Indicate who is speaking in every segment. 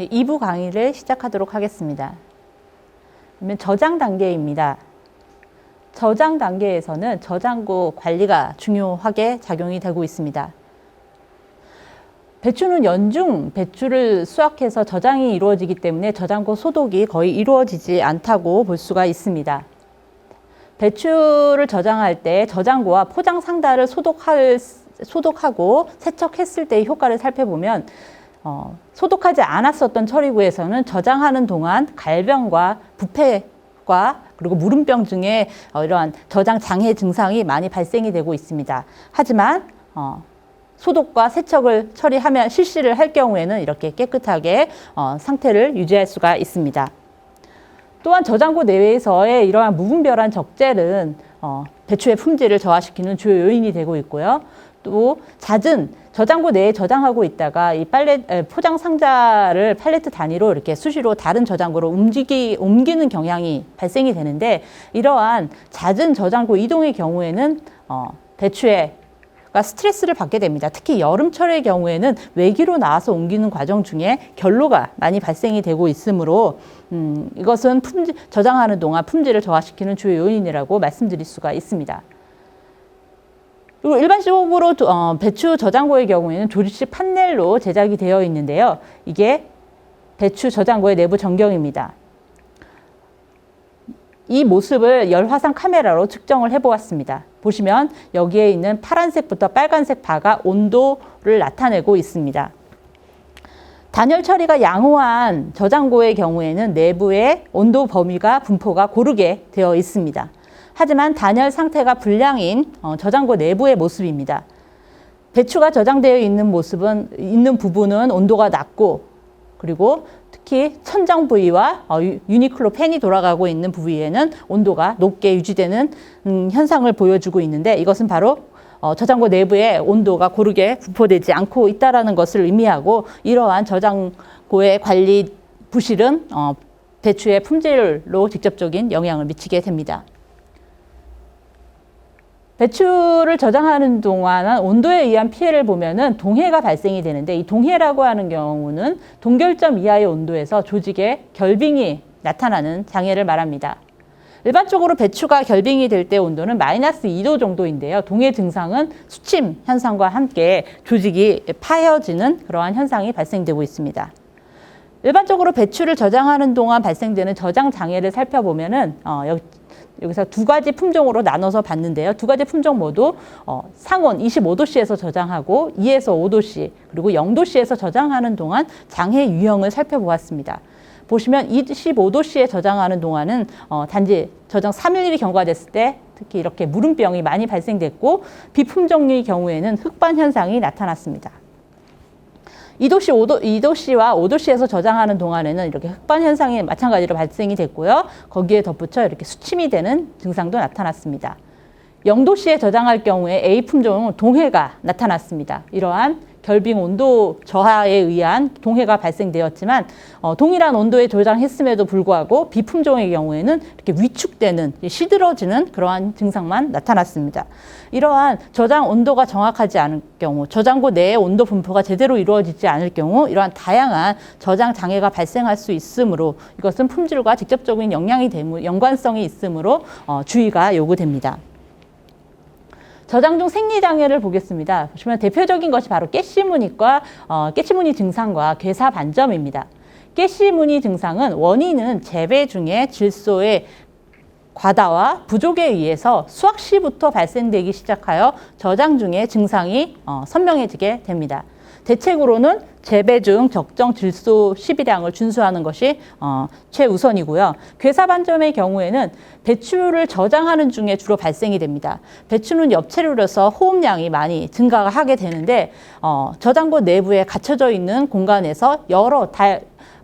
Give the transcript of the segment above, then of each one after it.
Speaker 1: 2부 강의를 시작하도록 하겠습니다. 그러면 저장 단계입니다. 저장 단계에서는 저장고 관리가 중요하게 작용이 되고 있습니다. 배추는 연중 배추를 수확해서 저장이 이루어지기 때문에 저장고 소독이 거의 이루어지지 않다고 볼 수가 있습니다. 배추를 저장할 때 저장고와 포장 상자를 소독하고 세척했을 때의 효과를 살펴보면 소독하지 않았었던 처리구에서는 저장하는 동안 갈병과 부패과 그리고 무름병 등의 이러한 저장 장애 증상이 많이 발생이 되고 있습니다. 하지만 소독과 세척을 실시를 할 경우에는 이렇게 깨끗하게 상태를 유지할 수가 있습니다. 또한 저장고 내외에서의 이러한 무분별한 적재는 배추의 품질을 저하시키는 주요 요인이 되고 있고요. 또 잦은 저장고 내에 저장하고 있다가 이 포장 상자를 팔레트 단위로 이렇게 수시로 다른 저장고로 옮기는 경향이 발생이 되는데, 이러한 잦은 저장고 이동의 경우에는 배추가 스트레스를 받게 됩니다. 특히 여름철의 경우에는 외기로 나와서 옮기는 과정 중에 결로가 많이 발생이 되고 있으므로 이것은 저장하는 동안 품질을 저하시키는 주요 요인이라고 말씀드릴 수가 있습니다. 그리고 일반적으로 배추 저장고의 경우에는 조립식 판넬로 제작이 되어 있는데요. 이게 배추 저장고의 내부 전경입니다. 이 모습을 열화상 카메라로 측정을 해보았습니다. 보시면 여기에 있는 파란색부터 빨간색 바가 온도를 나타내고 있습니다. 단열 처리가 양호한 저장고의 경우에는 내부의 온도 범위가 분포가 고르게 되어 있습니다. 하지만 단열 상태가 불량인 저장고 내부의 모습입니다. 배추가 저장되어 있는 부분은 온도가 낮고, 그리고 특히 천장 부위와 유니클로 팬이 돌아가고 있는 부위에는 온도가 높게 유지되는 현상을 보여주고 있는데, 이것은 바로 저장고 내부에 온도가 고르게 분포되지 않고 있다는 것을 의미하고, 이러한 저장고의 관리 부실은 배추의 품질로 직접적인 영향을 미치게 됩니다. 배추를 저장하는 동안 온도에 의한 피해를 보면은 동해가 발생이 되는데, 이 동해라고 하는 경우는 동결점 이하의 온도에서 조직에 결빙이 나타나는 장애를 말합니다. 일반적으로 배추가 결빙이 될 때 온도는 마이너스 2도 정도인데요. 동해 증상은 수침 현상과 함께 조직이 파여지는 그러한 현상이 발생되고 있습니다. 일반적으로 배추를 저장하는 동안 발생되는 저장 장애를 살펴보면은 여기서 두 가지 품종으로 나눠서 봤는데요. 두 가지 품종 모두 상온 25도씨에서 저장하고 2에서 5도씨 그리고 0도씨에서 저장하는 동안 장애 유형을 살펴보았습니다. 보시면 25도씨에 저장하는 동안은 단지 저장 3일이 경과됐을 때 특히 이렇게 무름병이 많이 발생됐고, 비품종의 경우에는 흑반 현상이 나타났습니다. 2도씨와 5도씨에서 저장하는 동안에는 이렇게 흑반 현상이 마찬가지로 발생이 됐고요. 거기에 덧붙여 이렇게 수침이 되는 증상도 나타났습니다. 0도씨에 저장할 경우에 A 품종은 동해가 나타났습니다. 이러한 결빙 온도 저하에 의한 동해가 발생되었지만 동일한 온도에 저장했음에도 불구하고 비품종의 경우에는 이렇게 위축되는, 시들어지는 그러한 증상만 나타났습니다. 이러한 저장 온도가 정확하지 않을 경우, 저장고 내의 온도 분포가 제대로 이루어지지 않을 경우 이러한 다양한 저장 장애가 발생할 수 있으므로 이것은 품질과 직접적인 연관성이 있으므로 주의가 요구됩니다. 저장 중 생리장애를 보겠습니다. 보시면 대표적인 것이 바로 가시무늬과 가시무늬 증상과 괴사 반점입니다. 가시무늬 증상은 원인은 재배 중에 질소의 과다와 부족에 의해서 수확 시부터 발생되기 시작하여 저장 중에 증상이 선명해지게 됩니다. 대책으로는 재배 중 적정 질소 시비량을 준수하는 것이 최우선이고요. 괴사 반점의 경우에는 배추를 저장하는 중에 주로 발생이 됩니다. 배추는 엽채류로서 호흡량이 많이 증가하게 되는데 저장고 내부에 갇혀져 있는 공간에서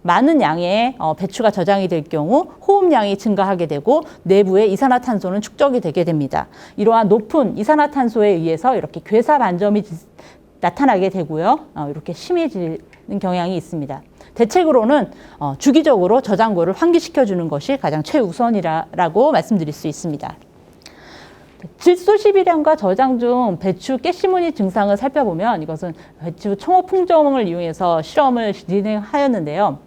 Speaker 1: 많은 양의 배추가 저장이 될 경우 호흡량이 증가하게 되고 내부에 이산화탄소는 축적이 되게 됩니다. 이러한 높은 이산화탄소에 의해서 이렇게 괴사 반점이 나타나게 되고요. 이렇게 심해지는 경향이 있습니다. 대책으로는 주기적으로 저장고를 환기시켜주는 것이 가장 최우선이라고 말씀드릴 수 있습니다. 질소 시비량과 저장 중 배추 가시무늬 증상을 살펴보면 이것은 배추 청호 품종을 이용해서 실험을 진행하였는데요.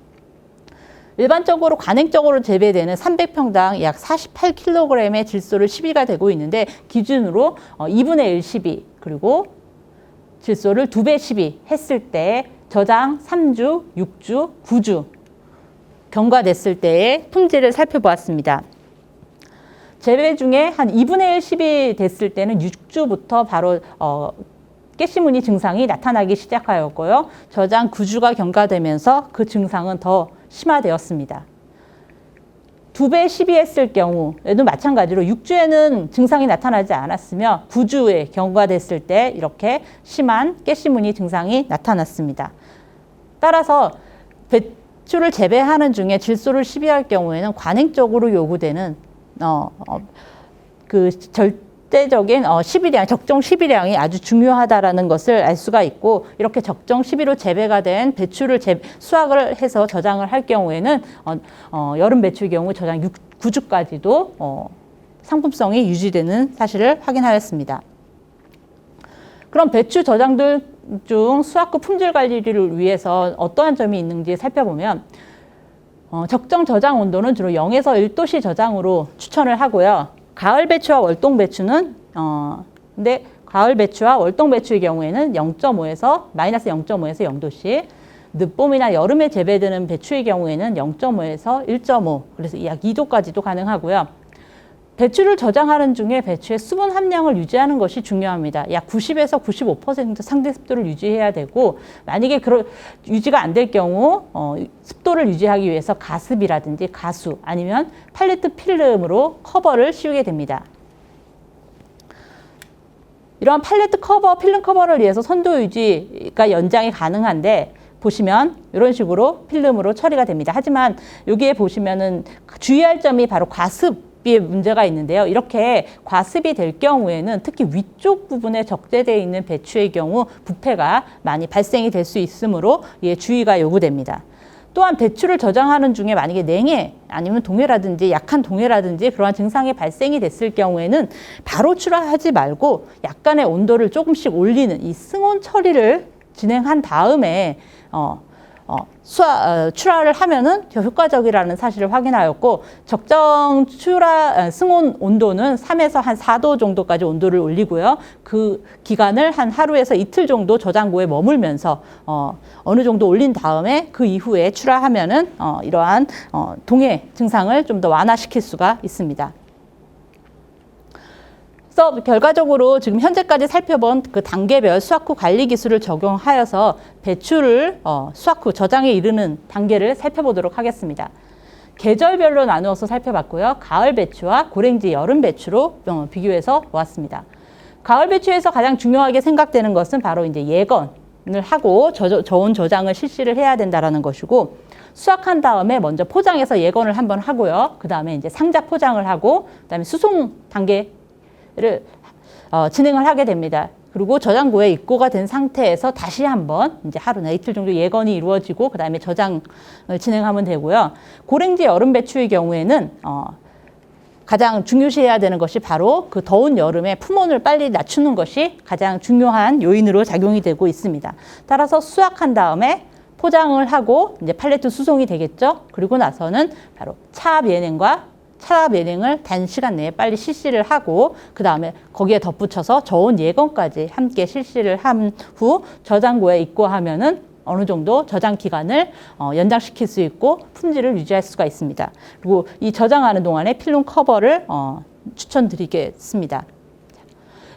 Speaker 1: 일반적으로 관행적으로 재배되는 300평당 약 48kg의 질소를 시비가 되고 있는데 기준으로 2분의 1 시비 그리고 질소를 2배 시비 했을 때 저장 3주, 6주, 9주 경과됐을 때의 품질을 살펴보았습니다. 재배 중에 한 2분의 1 시비 됐을 때는 6주부터 바로 가시무늬 증상이 나타나기 시작하였고요. 저장 9주가 경과되면서 그 증상은 더 심화되었습니다. 2배 시비했을 경우에도 마찬가지로 6주에는 증상이 나타나지 않았으며 9주에 경과됐을 때 이렇게 심한 가시무늬 증상이 나타났습니다. 따라서 배추를 재배하는 중에 질소를 시비할 경우에는 관행적으로 요구되는 그 절대적인 시비량, 적정 시비량이 아주 중요하다라는 것을 알 수가 있고 이렇게 적정 시비로 재배가 된 배추를 수확을 해서 저장을 할 경우에는 여름 배추의 경우 저장 9주까지도 상품성이 유지되는 사실을 확인하였습니다. 그럼 배추 저장들 중 수확 후 품질 관리를 위해서 어떠한 점이 있는지 살펴보면 적정 저장 온도는 주로 0에서 1도씨 저장으로 추천을 하고요. 가을 배추와 월동 배추는 근데 가을 배추와 월동 배추의 경우에는 0.5에서 마이너스 0.5에서 0도씨, 늦봄이나 여름에 재배되는 배추의 경우에는 0.5에서 1.5, 그래서 약 2도까지도 가능하고요. 배추를 저장하는 중에 배추의 수분 함량을 유지하는 것이 중요합니다. 약 90에서 95% 상대 습도를 유지해야 되고 만약에 유지가 안 될 경우 습도를 유지하기 위해서 가습이라든지 가수 아니면 팔레트 필름으로 커버를 씌우게 됩니다. 이러한 팔레트 커버, 필름 커버를 위해서 선도 유지가 연장이 가능한데 보시면 이런 식으로 필름으로 처리가 됩니다. 하지만 여기에 보시면은 주의할 점이 바로 과습 문제가 있는데요. 이렇게 과습이 될 경우에는 특히 위쪽 부분에 적재되어 있는 배추의 경우 부패가 많이 발생이 될 수 있으므로 주의가 요구됩니다. 또한 배추를 저장하는 중에 만약에 냉해 아니면 동해라든지 약한 동해라든지 그러한 증상이 발생이 됐을 경우에는 바로 출하하지 말고 약간의 온도를 조금씩 올리는 이 승온 처리를 진행한 다음에 출하를 하면은 더 효과적이라는 사실을 확인하였고 적정 승온 온도는 3에서 한 4도 정도까지 온도를 올리고요. 그 기간을 한 하루에서 이틀 정도 저장고에 머물면서 어느 정도 올린 다음에 그 이후에 출하하면은 이러한 동해 증상을 좀 더 완화시킬 수가 있습니다. 그래서 결과적으로 지금 현재까지 살펴본 그 단계별 수확 후 관리 기술을 적용하여서 배추를 수확 후 저장에 이르는 단계를 살펴보도록 하겠습니다. 계절별로 나누어서 살펴봤고요. 가을 배추와 고랭지 여름 배추로 비교해서 보았습니다. 가을 배추에서 가장 중요하게 생각되는 것은 바로 이제 예건을 하고 저온 저장을 실시를 해야 된다라는 것이고 수확한 다음에 먼저 포장해서 예건을 한번 하고요. 그 다음에 이제 상자 포장을 하고 그다음에 수송 단계 를 진행을 하게 됩니다. 그리고 저장고에 입고가 된 상태에서 다시 한번 이제 하루나 이틀 정도 예건이 이루어지고 그다음에 저장을 진행하면 되고요. 고랭지 여름 배추의 경우에는 가장 중요시해야 되는 것이 바로 그 더운 여름에 품온을 빨리 낮추는 것이 가장 중요한 요인으로 작용이 되고 있습니다. 따라서 수확한 다음에 포장을 하고 이제 팔레트 수송이 되겠죠. 그리고 나서는 바로 차압 예냉을 단시간 내에 빨리 실시를 하고 그 다음에 거기에 덧붙여서 저온 예건까지 함께 실시를 한 후 저장고에 입고하면은 어느 정도 저장 기간을 연장시킬 수 있고 품질을 유지할 수가 있습니다. 그리고 이 저장하는 동안에 필름 커버를 추천드리겠습니다.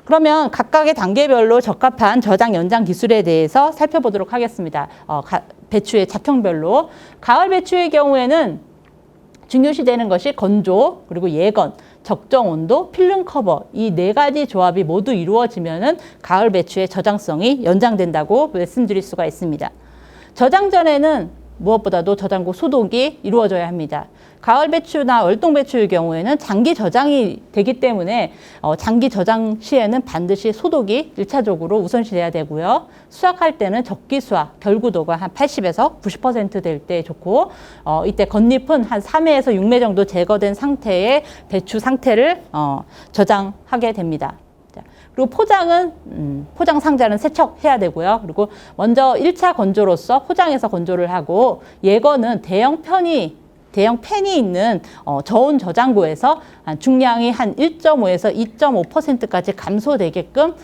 Speaker 1: 그러면 각각의 단계별로 적합한 저장 연장 기술에 대해서 살펴보도록 하겠습니다. 배추의 작형별로 가을 배추의 경우에는 중요시되는 것이 건조, 그리고 예건, 적정 온도, 필름 커버 이 네 가지 조합이 모두 이루어지면은 가을 배추의 저장성이 연장된다고 말씀드릴 수가 있습니다. 저장 전에는 무엇보다도 저장고 소독이 이루어져야 합니다. 가을 배추나 월동 배추의 경우에는 장기 저장이 되기 때문에 장기 저장 시에는 반드시 소독이 1차적으로 우선시돼야 되고요. 수확할 때는 적기 수확, 결구도가 한 80에서 90% 될 때 좋고 이때 겉잎은 한 3회에서 6매 정도 제거된 상태의 배추 상태를 저장하게 됩니다. 그리고 포장은 포장 상자는 세척해야 되고요. 그리고 먼저 1차 건조로서 포장해서 건조를 하고 예건은 대형 편의 대형 팬이 있는 저온 저장고에서 중량이 한 1.5에서 2.5%까지 감소되게끔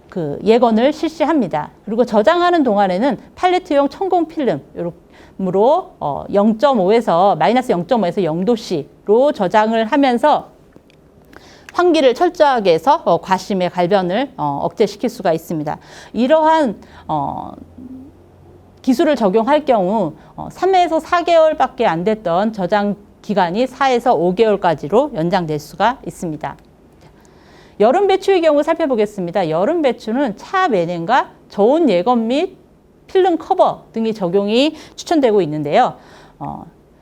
Speaker 1: 그 예건을 실시합니다. 그리고 저장하는 동안에는 팔레트용 천공 필름으로 0.5에서 마이너스 0.5에서 0도씨로 저장을 하면서 환기를 철저하게 해서 과심의 갈변을 억제시킬 수가 있습니다. 이러한 기술을 적용할 경우 3에서 4개월밖에 안 됐던 저장 기간이 4에서 5개월까지로 연장될 수가 있습니다. 여름 배추의 경우 살펴보겠습니다. 여름 배추는 차 매냉과 저온 예건 및 필름 커버 등이 적용이 추천되고 있는데요.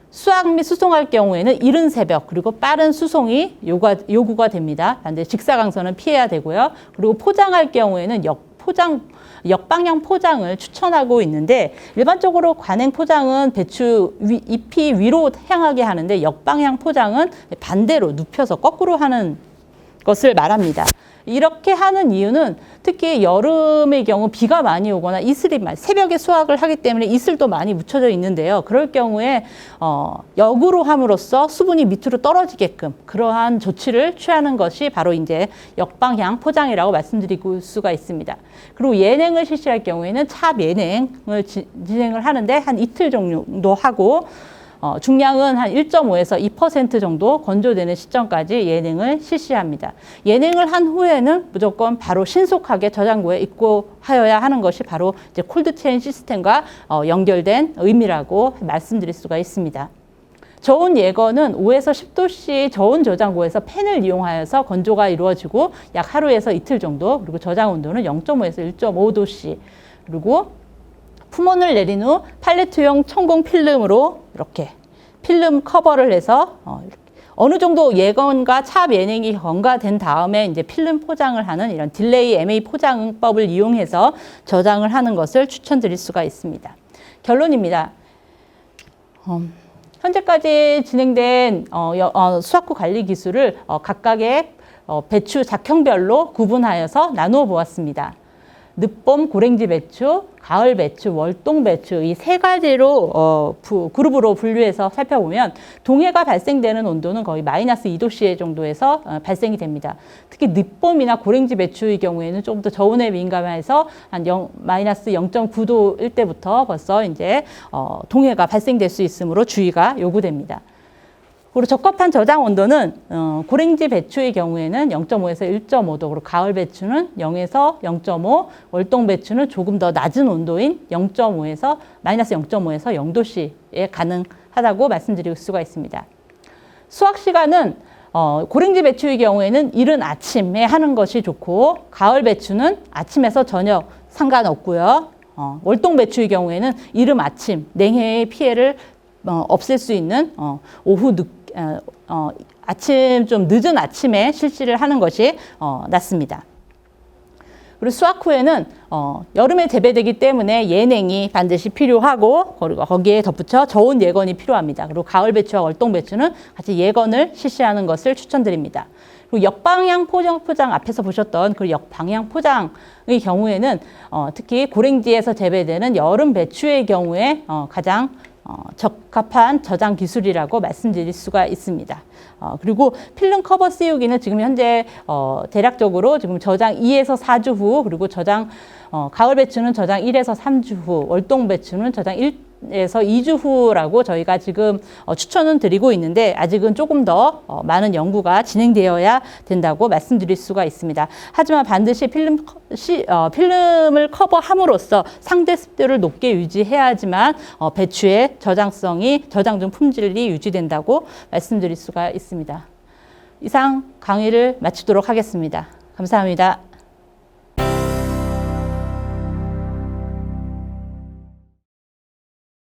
Speaker 1: 수확 및 수송할 경우에는 이른 새벽 그리고 빠른 수송이 요구가 됩니다. 반드시 직사광선은 피해야 되고요. 그리고 포장할 경우에는 역방향 포장을 추천하고 있는데 일반적으로 관행 포장은 배추 잎이 위로 향하게 하는데 역방향 포장은 반대로 눕혀서 거꾸로 하는 것을 말합니다. 이렇게 하는 이유는 특히 여름의 경우 비가 많이 오거나 이슬이 새벽에 수확을 하기 때문에 이슬도 많이 묻혀져 있는데요. 그럴 경우에 역으로 함으로써 수분이 밑으로 떨어지게끔 그러한 조치를 취하는 것이 바로 이제 역방향 포장이라고 말씀드릴 수가 있습니다. 그리고 예냉을 실시할 경우에는 차 예냉을 진행을 하는데 한 이틀 정도 하고 중량은 한 1.5에서 2% 정도 건조되는 시점까지 예냉을 실시합니다. 예냉을 한 후에는 무조건 바로 신속하게 저장고에 입고하여야 하는 것이 바로 이제 콜드체인 시스템과 연결된 의미라고 말씀드릴 수가 있습니다. 저온 예건은 5에서 10도씨 저온 저장고에서 팬을 이용하여서 건조가 이루어지고 약 하루에서 이틀 정도, 그리고 저장 온도는 0.5에서 1.5도씨, 그리고 품온을 내린 후 팔레트용 천공 필름으로 이렇게 필름 커버를 해서 어느 정도 예건과 차 예냉이 경과된 다음에 이제 필름 포장을 하는 이런 딜레이 MA 포장법을 이용해서 저장을 하는 것을 추천드릴 수가 있습니다. 결론입니다. 현재까지 진행된 수확후 관리 기술을 각각의 배추 작형별로 구분하여서 나누어 보았습니다. 늦봄 고랭지 배추, 가을 배추, 월동 배추 이 세 가지로 그룹으로 분류해서 살펴보면 동해가 발생되는 온도는 거의 마이너스 2도씨 정도에서 발생이 됩니다. 특히 늦봄이나 고랭지 배추의 경우에는 조금 더 저온에 민감해서 한 마이너스 0.9도일 때부터 벌써 이제 동해가 발생될 수 있으므로 주의가 요구됩니다. 그리고 적합한 저장 온도는 고랭지 배추의 경우에는 0.5에서 1.5도, 그리고 가을 배추는 0에서 0.5, 월동 배추는 조금 더 낮은 온도인 0.5에서 마이너스 0.5에서 0도씨에 가능하다고 말씀드릴 수가 있습니다. 수확 시간은 고랭지 배추의 경우에는 이른 아침에 하는 것이 좋고, 가을 배추는 아침에서 저녁 상관없고요. 월동 배추의 경우에는 이른 아침, 냉해의 피해를 없앨 수 있는 오후 아침 좀 늦은 아침에 실시를 하는 것이 낫습니다. 그리고 수확 후에는 여름에 재배되기 때문에 예냉이 반드시 필요하고, 그리고 거기에 덧붙여 저온 예건이 필요합니다. 그리고 가을 배추와 월동 배추는 같이 예건을 실시하는 것을 추천드립니다. 그리고 역방향 포장 앞에서 보셨던 그 역방향 포장의 경우에는 특히 고랭지에서 재배되는 여름 배추의 경우에 가장 적합한 저장 기술이라고 말씀드릴 수가 있습니다. 그리고 필름 커버 씌우기는 지금 현재 대략적으로 지금 저장 2에서 4주 후, 그리고 가을 배추는 저장 1에서 3주 후, 월동 배추는 저장 1에서 2주 후라고 저희가 지금 추천은 드리고 있는데, 아직은 조금 더 많은 연구가 진행되어야 된다고 말씀드릴 수가 있습니다. 하지만 반드시 필름을 커버함으로써 상대 습도를 높게 유지해야지만 배추의 저장 중 품질이 유지된다고 말씀드릴 수가 있습니다. 이상 강의를 마치도록 하겠습니다. 감사합니다.